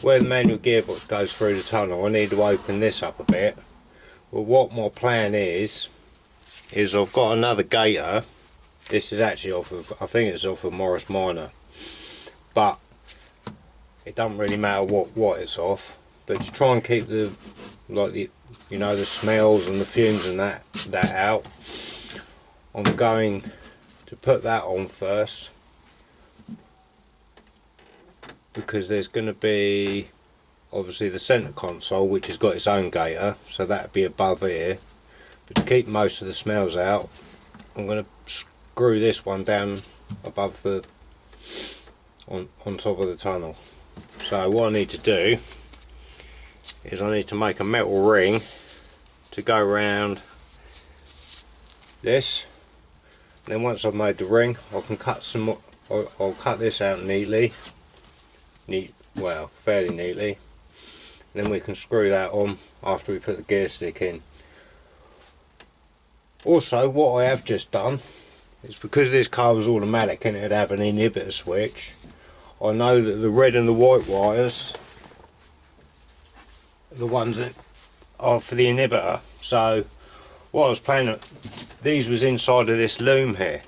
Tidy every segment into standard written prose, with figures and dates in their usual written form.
where the manual gearbox goes through the tunnel, I need to open this up a bit. Well, what my plan is I've got another gaiter. This is actually off of, I think it's off of Morris Minor, but it doesn't really matter what it's off. But to try and keep the the smells and the fumes and that out, I'm going to put that on first, because there's going to be obviously the centre console, which has got its own gaiter, so that'd be above here. But to keep most of the smells out, I'm going to screw this one down above the on top of the tunnel. So what I need to do is I need to make a metal ring to go around this. And then once I've made the ring, I can cut some more. I'll cut this out neatly, fairly neatly. And then we can screw that on after we put the gear stick in. Also, what I have just done is, because this car was automatic and it'd have an inhibitor switch, I know that the red and the white wires are the ones that are for the inhibitor. So what I was planning, these was inside of this loom here.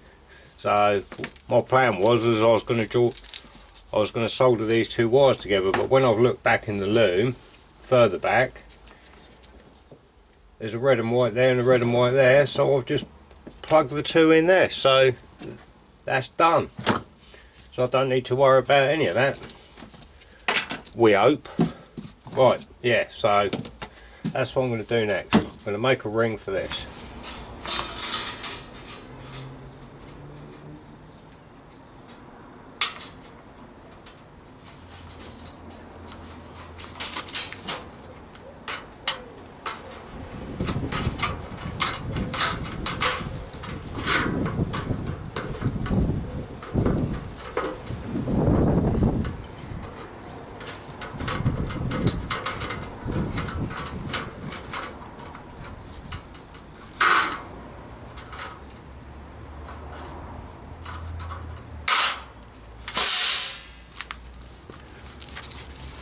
So my plan was I was going to solder these two wires together, but when I've looked back in the loom, further back, there's a red and white there and a red and white there, so I've just plugged the two in there, so that's done. So I don't need to worry about any of that, we hope. Right, yeah, so that's what I'm going to do next. I'm going to make a ring for this.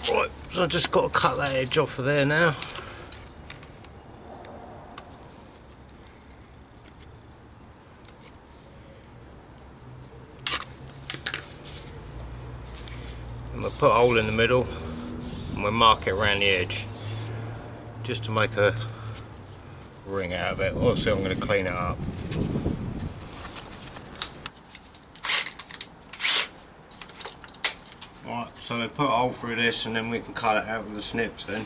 Right, so I just got to cut that edge off of there now. And we'll put a hole in the middle and we'll mark it around the edge just to make a ring out of it. Also, I'm going to clean it up. Right, so we put a hole through this and then we can cut it out with the snips then.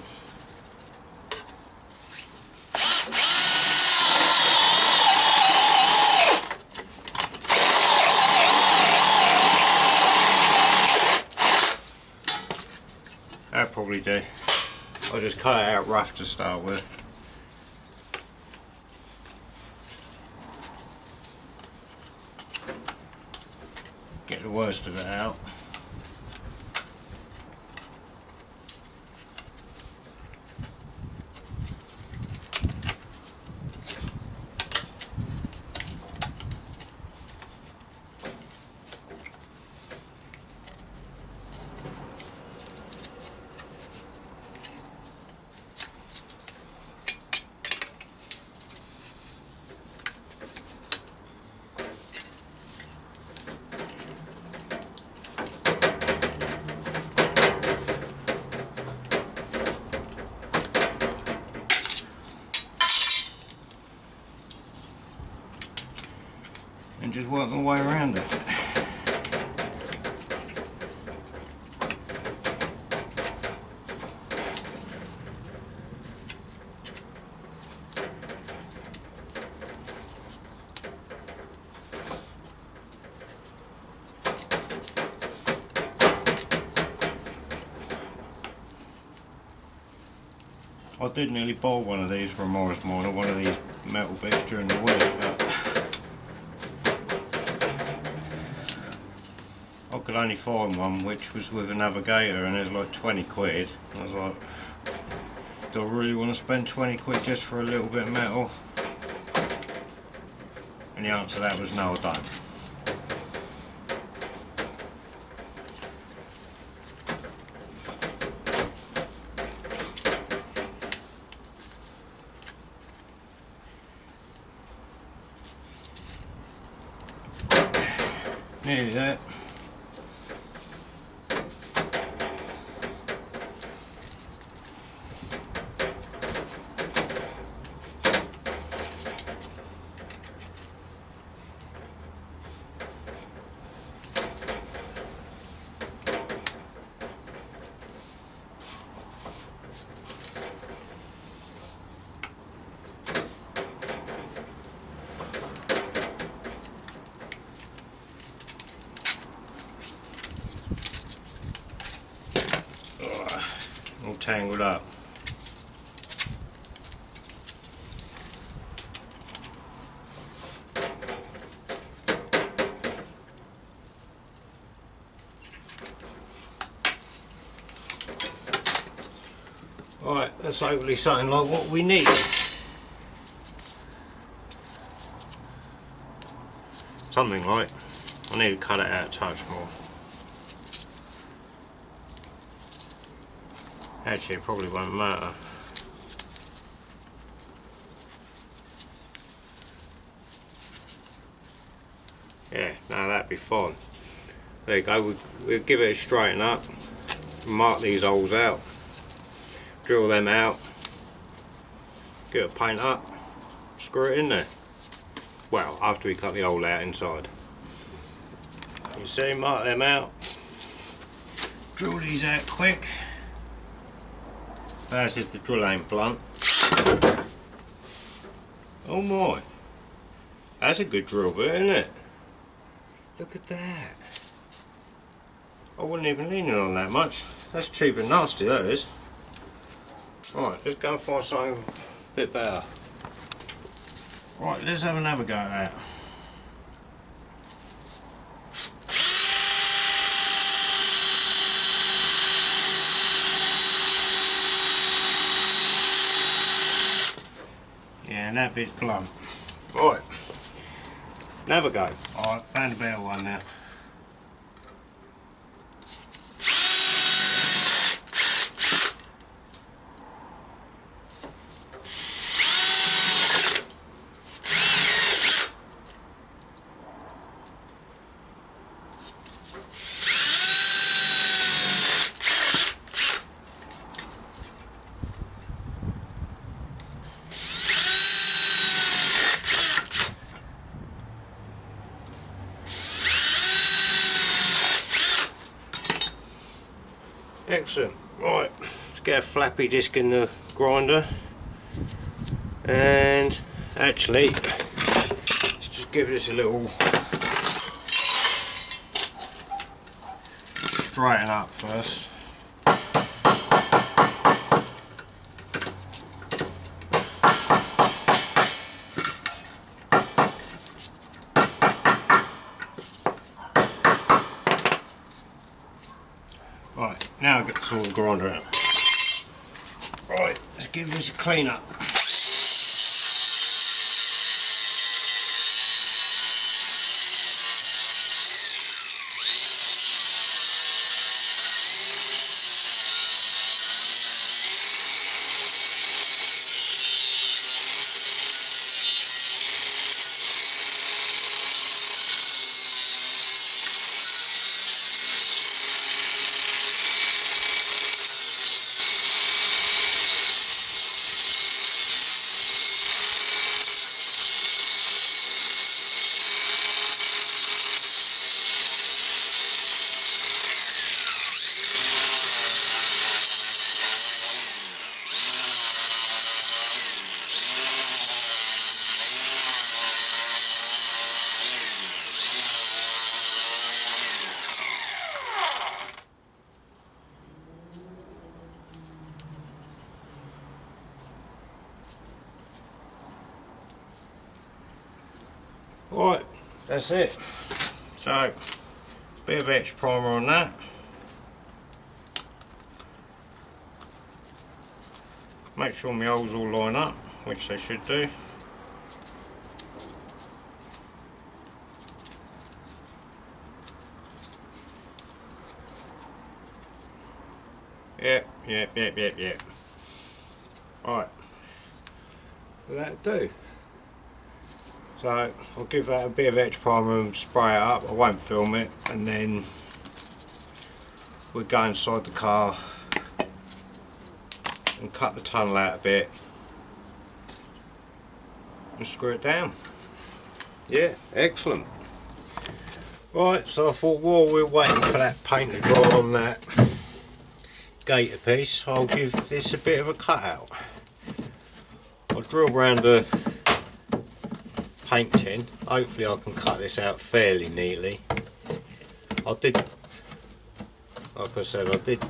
That'll probably do. I'll just cut it out rough to start with. Get the worst of it out. And just work my way around it. I did nearly buy one of these from Morris Minor, one of these metal bits during the week, but I could only find one which was with a navigator and it was like 20 quid. I was like, do I really want to spend 20 quid just for a little bit of metal? And the answer to that was no, I don't. Nearly there. All tangled up. Right, that's hopefully something like what we need. Something like. I need to cut it out a touch more. Actually, it probably won't matter. Yeah, now that'd be fine. There you go, we'll give it a straighten up, mark these holes out, drill them out, get it paint up, screw it in there. Well, after we cut the hole out inside. You see, mark them out, drill these out quick. That's if the drill ain't blunt. Oh my, that's a good drill bit, isn't it? Look at that. I wasn't even leaning on that much. That's cheap and nasty, that is. Right, let's go and find something a bit better. Right, let's have another go at that. Yeah, and that bit's blunt. Right, another go. Alright, found a better one now. Excellent. Right, let's get a flappy disc in the grinder, and actually let's just give this a little straighten up first. Right, now I've got to sort the grinder out. Right, let's give this a clean up. Right, that's it. So, a bit of etch primer on that. Make sure my holes all line up, which they should do. Yep. Right, that'll do. So I'll give that a bit of etch primer and spray it up. I won't film it, and then we'll go inside the car and cut the tunnel out a bit and screw it down. Yeah, excellent. Right, so I thought while we're waiting for that paint to dry on that gaiter piece, I'll give this a bit of a cut out. I'll drill around the paint tin. Hopefully I can cut this out fairly neatly. I did, like I said, I did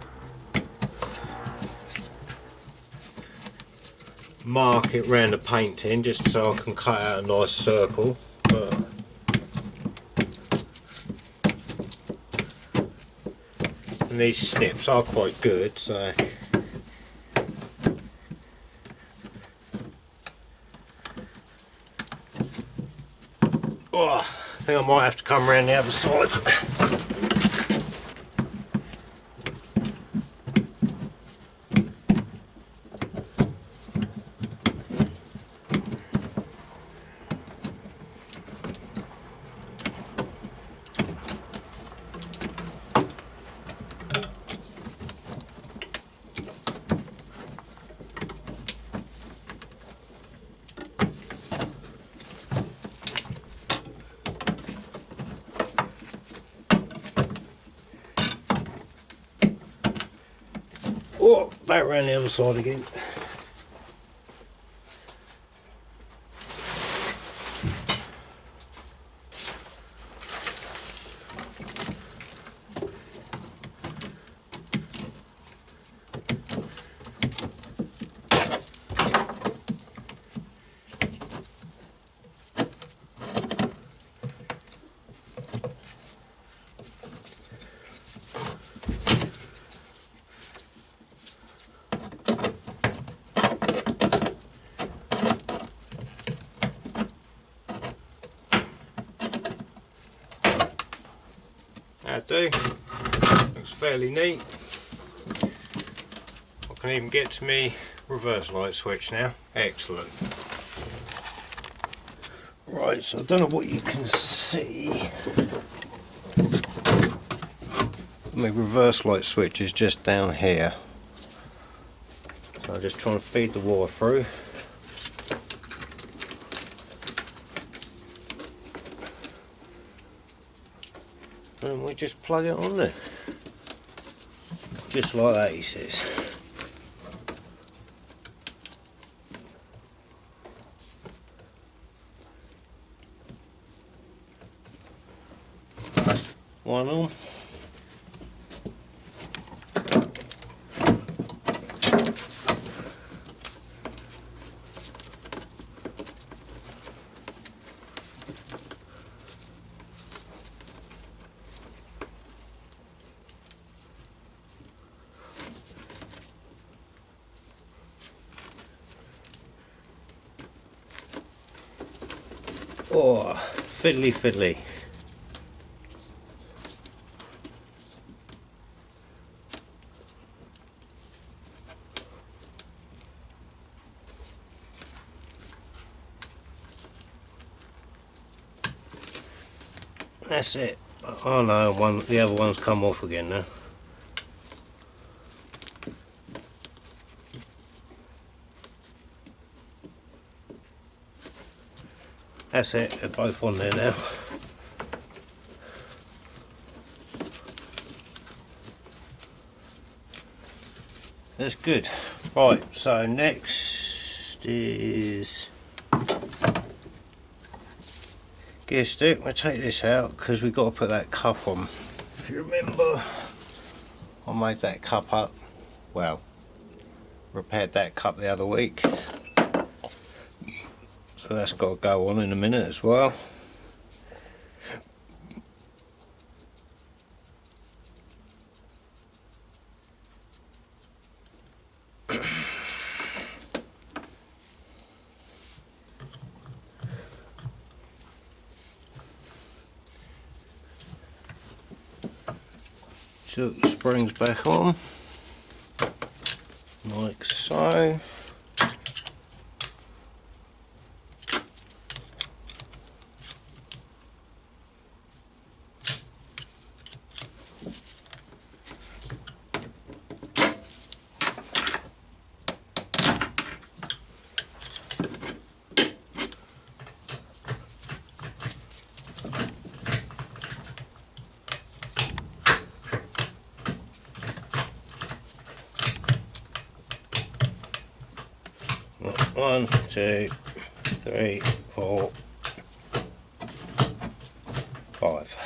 mark it round the paint tin just so I can cut out a nice circle, but and these snips are quite good, so oh, I think I might have to come around the other side. Oh, back around the other side again. That'll do. Looks fairly neat. I can even get to me reverse light switch now. Excellent. Right, so I don't know what you can see. My reverse light switch is just down here. So I'm just trying to feed the water through. And we just plug it on there. Just like that, he says. One on. Oh, fiddly fiddly. That's it. Oh no, the other one's come off again now. That's it, they're both on there now. That's good. Right, so next is gear stick. We'll take this out because we've got to put that cup on. If you remember, I made that cup up, well, repaired that cup the other week. So that's got to go on in a minute as well. So the springs back on, like so. 1, 2, 3, 4, 5.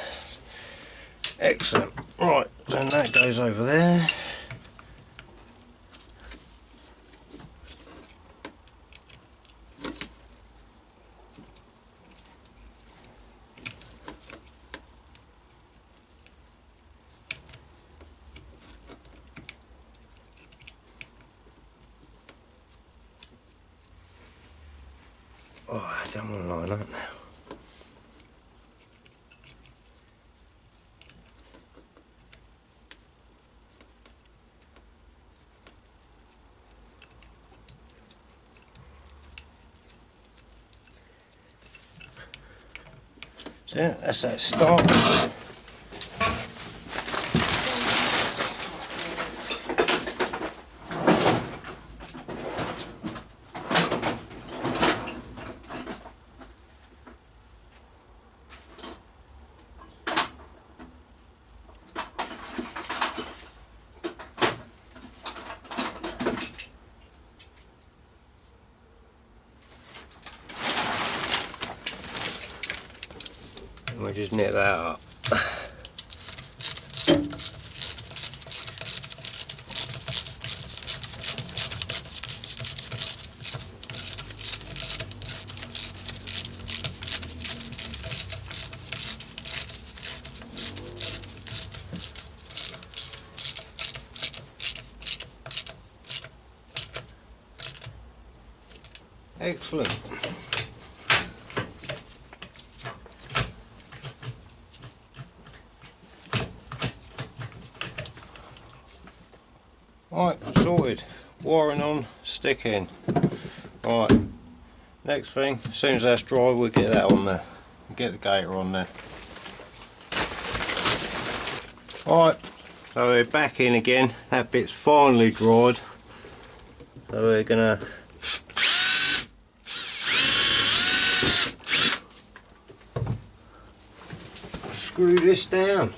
Excellent. Right, so that goes over there. Oh, I don't want to line up now. So yeah, that's that start. And we'll just knit that up. Excellent. Right, sorted. Wiring on, stick in. Right, next thing, as soon as that's dry, we'll get that on there. We'll get the gaiter on there. Right, so we're back in again. That bit's finally dried. So we're gonna screw this down.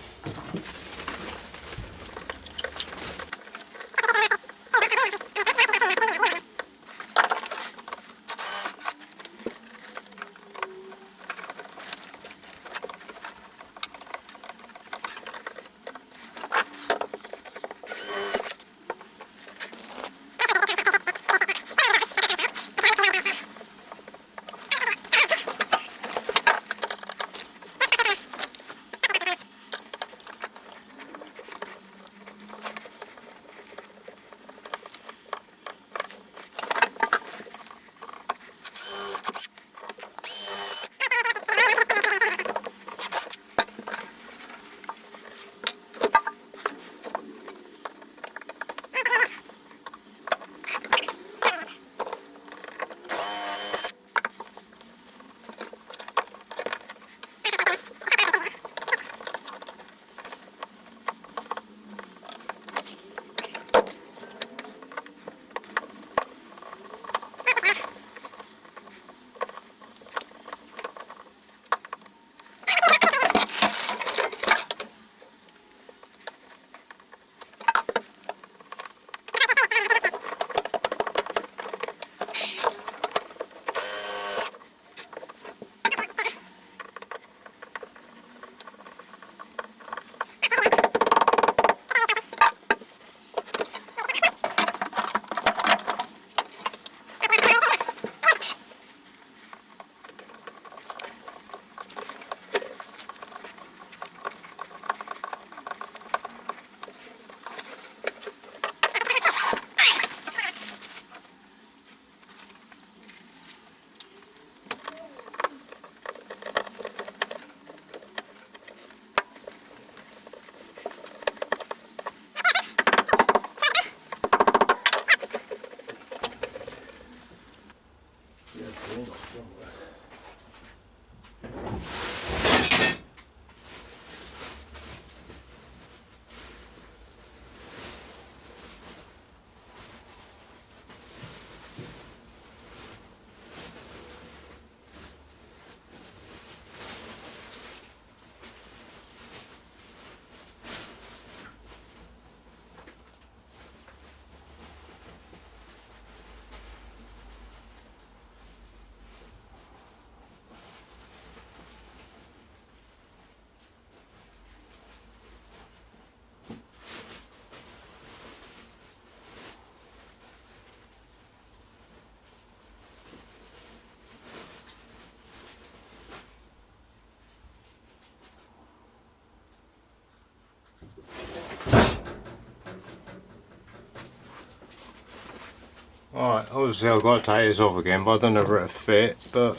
Alright, obviously I've got to take this off again, but I don't know if it'll fit, but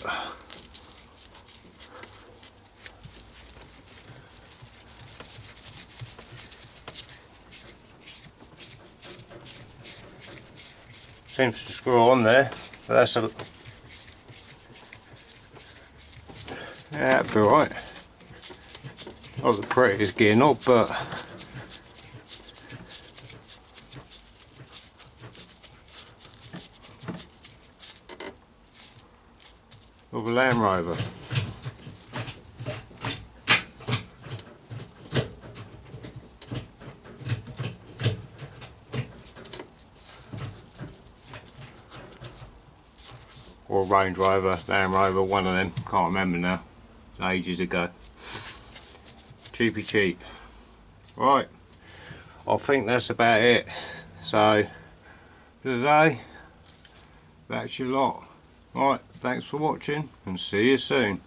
seems to screw on there, but that's a... yeah, that'll be alright. Not the prettiest gear knob, but of a Land Rover. Or Range Rover, Land Rover, one of them, can't remember now, ages ago. Cheapy cheap. Right, I think that's about it. So, for today, that's your lot. Right, thanks for watching and see you soon.